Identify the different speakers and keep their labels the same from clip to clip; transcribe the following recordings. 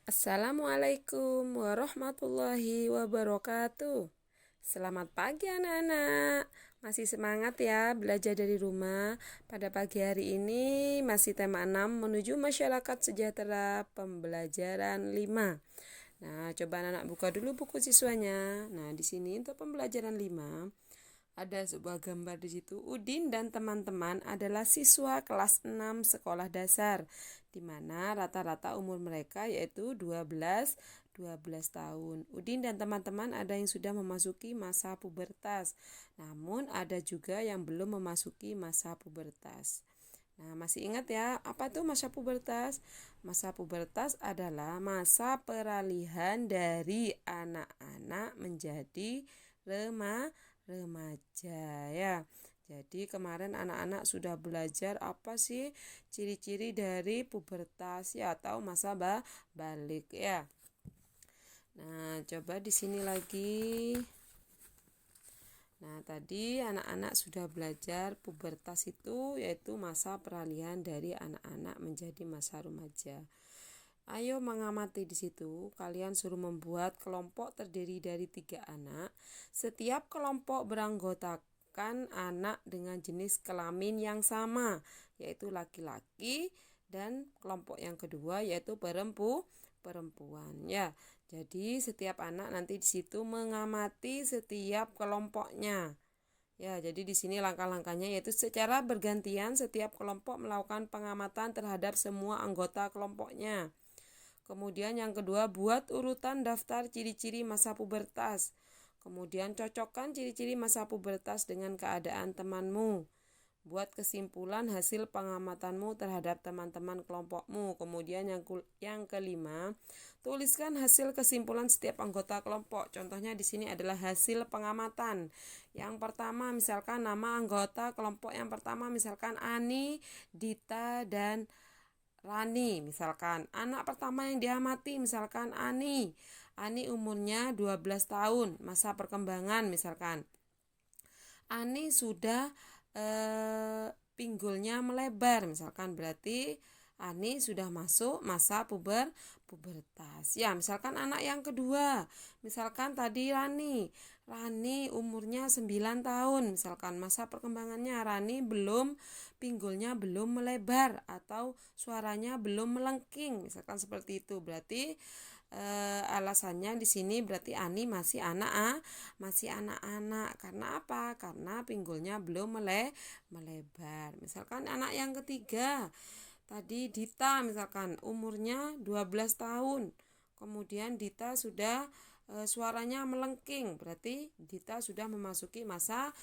Speaker 1: Assalamualaikum warahmatullahi wabarakatuh. Selamat pagi anak-anak. Masih semangat ya belajar dari rumah. Pada pagi hari ini masih tema 6 menuju masyarakat sejahtera pembelajaran 5. Nah, coba anak-anak buka dulu buku siswanya. Nah, di sini untuk pembelajaran 5 ada sebuah gambar di situ. Udin dan teman-teman adalah siswa kelas 6 sekolah dasar, di mana rata-rata umur mereka yaitu 12 tahun. Udin dan teman-teman ada yang sudah memasuki masa pubertas, namun ada juga yang belum memasuki masa pubertas. Nah, masih ingat ya, apa itu masa pubertas? Masa pubertas adalah masa peralihan dari anak-anak menjadi remaja ya. Jadi kemarin anak-anak sudah belajar apa sih ciri-ciri dari pubertas ya atau masa balik ya. Nah, coba di sini lagi. Nah, tadi anak-anak sudah belajar pubertas itu yaitu masa peralihan dari anak-anak menjadi masa remaja. Ayo mengamati di situ. Kalian suruh membuat kelompok terdiri dari 3 anak. Setiap kelompok beranggotakan anak dengan jenis kelamin yang sama, yaitu laki-laki, dan kelompok yang kedua yaitu perempuan ya. Jadi setiap anak nanti di situ mengamati setiap kelompoknya. Ya, jadi di sini langkah-langkahnya yaitu secara bergantian setiap kelompok melakukan pengamatan terhadap semua anggota kelompoknya. Kemudian yang kedua, buat urutan daftar ciri-ciri masa pubertas. Kemudian cocokkan ciri-ciri masa pubertas dengan keadaan temanmu. Buat kesimpulan hasil pengamatanmu terhadap teman-teman kelompokmu. Kemudian yang kelima, tuliskan hasil kesimpulan setiap anggota kelompok. Contohnya di sini adalah hasil pengamatan. Yang pertama misalkan nama anggota kelompok yang pertama misalkan Ani, Dita, dan Rani. Misalkan anak pertama yang diamati misalkan Ani. Ani umurnya 12 tahun, masa perkembangan misalkan. Ani sudah pinggulnya melebar misalkan, berarti Ani sudah masuk masa pubertas. Ya, misalkan anak yang kedua, misalkan tadi Rani umurnya 9 tahun, misalkan masa perkembangannya Rani pinggulnya belum melebar atau suaranya belum melengking, misalkan seperti itu. Berarti alasannya di sini berarti Ani masih anak-anak. Karena apa? Karena pinggulnya belum melebar. Misalkan anak yang ketiga, tadi Dita misalkan umurnya 12 tahun. Kemudian Dita sudah suaranya melengking, berarti Dita sudah memasuki masa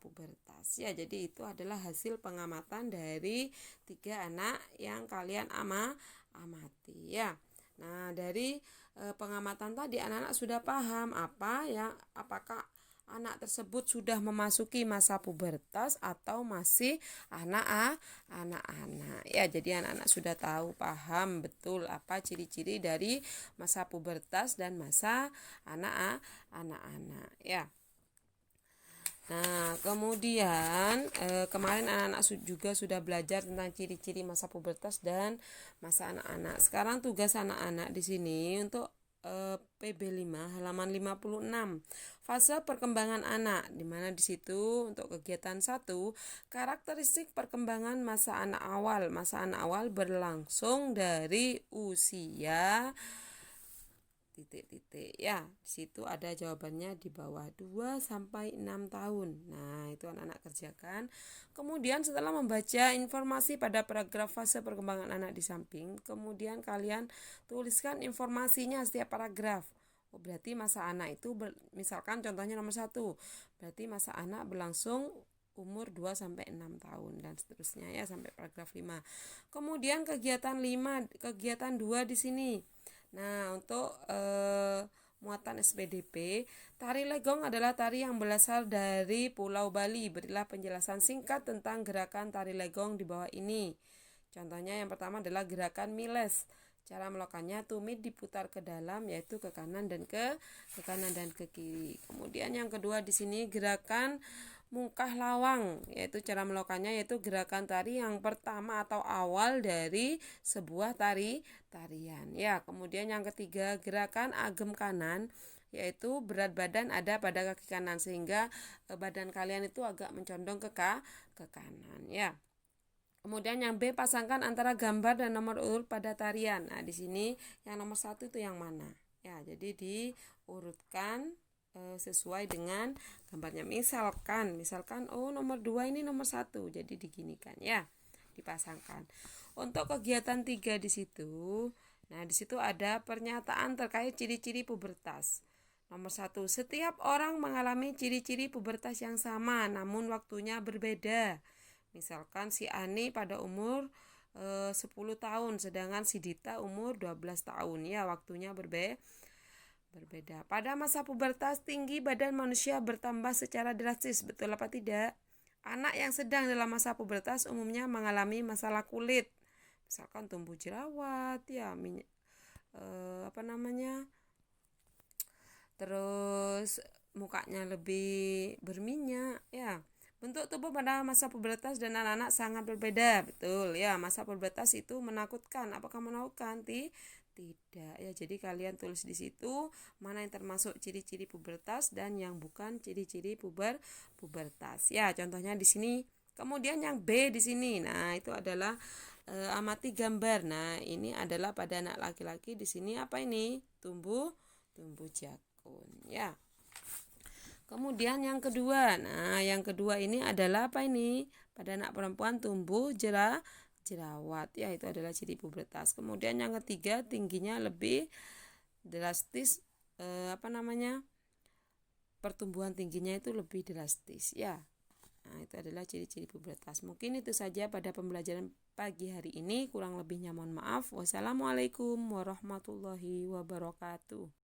Speaker 1: pubertas. Ya, jadi itu adalah hasil pengamatan dari 3 anak yang kalian amati ya. Nah, dari pengamatan tadi anak-anak sudah paham apakah anak tersebut sudah memasuki masa pubertas atau masih anak-anak. Ya, jadi anak-anak sudah tahu, paham betul apa ciri-ciri dari masa pubertas dan masa anak-anak ya. Nah, kemudian kemarin anak-anak juga sudah belajar tentang ciri-ciri masa pubertas dan masa anak-anak. Sekarang tugas anak-anak di sini untuk PB5 halaman 56. Fase perkembangan anak, di mana di situ untuk kegiatan 1, karakteristik perkembangan masa anak awal. Masa anak awal berlangsung dari usia titik-titik ya. Di situ ada jawabannya di bawah 2 sampai 6 tahun. Nah, itu anak-anak kerjakan. Kemudian setelah membaca informasi pada paragraf fase perkembangan anak di samping, kemudian kalian tuliskan informasinya setiap paragraf. Oh, berarti masa anak itu misalkan contohnya nomor 1. Berarti masa anak berlangsung umur 2 sampai 6 tahun dan seterusnya ya sampai paragraf 5. Kemudian kegiatan 2 di sini. Nah, untuk muatan SPDP, tari legong adalah tari yang berasal dari Pulau Bali. Berilah penjelasan singkat tentang gerakan tari legong di bawah ini. Contohnya yang pertama adalah gerakan miles. Cara melakukannya, tumit diputar ke dalam, yaitu ke kanan dan ke kiri. Kemudian yang kedua di sini gerakan mungkah lawang, yaitu cara melakukannya yaitu gerakan tari yang pertama atau awal dari sebuah tarian. Ya, kemudian yang ketiga gerakan agem kanan, yaitu berat badan ada pada kaki kanan sehingga badan kalian itu agak mencondong ke kanan. Ya. Kemudian yang B, pasangkan antara gambar dan nomor urut pada tarian. Nah, di sini yang nomor 1 itu yang mana? Ya, jadi diurutkan sesuai dengan gambarnya. Misalkan oh nomor 2 ini nomor 1. Jadi diginikan ya, dipasangkan. Untuk kegiatan 3 di situ. Nah, di situ ada pernyataan terkait ciri-ciri pubertas. Nomor 1, setiap orang mengalami ciri-ciri pubertas yang sama namun waktunya berbeda. Misalkan si Ani pada umur 10 tahun sedangkan si Dita umur 12 tahun ya, waktunya berbeda. Pada masa pubertas tinggi badan manusia bertambah secara drastis, betul apa tidak? Anak yang sedang dalam masa pubertas umumnya mengalami masalah kulit. Misalkan tumbuh jerawat ya, terus mukanya lebih berminyak ya. Bentuk tubuh pada masa pubertas dan anak-anak sangat berbeda, betul ya. Masa pubertas itu menakutkan. Apakah menakutkan? Tidak ya. Jadi kalian tulis di situ mana yang termasuk ciri-ciri pubertas dan yang bukan ciri-ciri pubertas. Ya, contohnya di sini. Kemudian yang B di sini. Nah, itu adalah amati gambar. Nah, ini adalah pada anak laki-laki. Di sini apa ini? Tumbuh jakun ya. Kemudian yang kedua. Nah, yang kedua ini adalah apa ini? Pada anak perempuan tumbuh jerawat ya, itu adalah ciri pubertas. Kemudian yang ketiga tingginya lebih drastis pertumbuhan tingginya itu lebih drastis ya. Nah, itu adalah ciri-ciri pubertas. Mungkin itu saja pada pembelajaran pagi hari ini, kurang lebihnya mohon maaf. Wassalamualaikum warahmatullahi wabarakatuh.